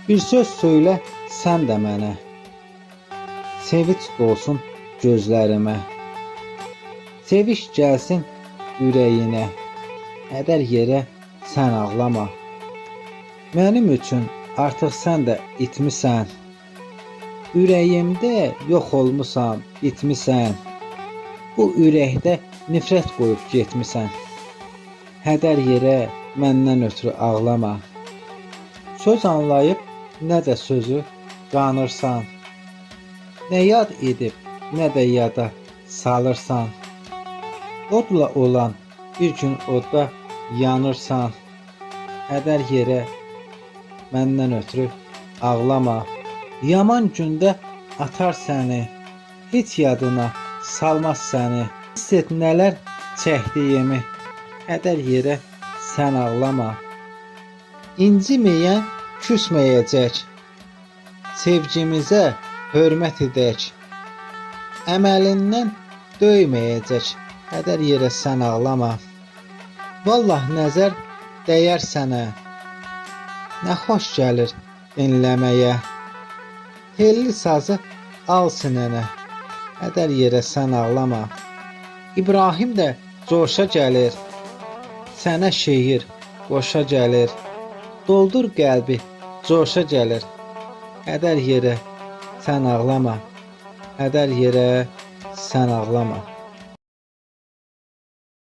Bir söz söylə sən də mənə, sevinç dolsun gözlərimə. Seviş gəlsin ürəyinə, hədər yerə sən ağlama. Mənim üçün artıq sən də itmisən, ürəyimdə yox olmusan, bitmisən. Bu ürəkdə nifrət qoyub getmisən, hədər yerə məndən ötürü ağlama. Söz anlayıb nə də sözü qanırsan, nə yad edib nə də yada salırsan. Odla olan bir gün odda yanırsan, hədər yerə məndən ötürü ağlama. Yaman gündə atar səni, heç yadına salmaz səni. Hiss et nələr çəkdiyimi, hədər yerə sən ağlama. İnciməyən küsməyəcək, sevgimizə hörmət edək. Əməlindən döyməyəcək, hədər yerə sən ağlama. Vallah nəzər dəyər sənə, nə xoş gəlir dinləməyə. Telli sazı al sinənə, hədər yerə sən ağlama. İbrahim də coşa gəlir, sənə şeir qoşa gəlir. Doldur qəlbi coşa gəlir, hədər yerə sən ağlama, hədər yerə sən ağlama.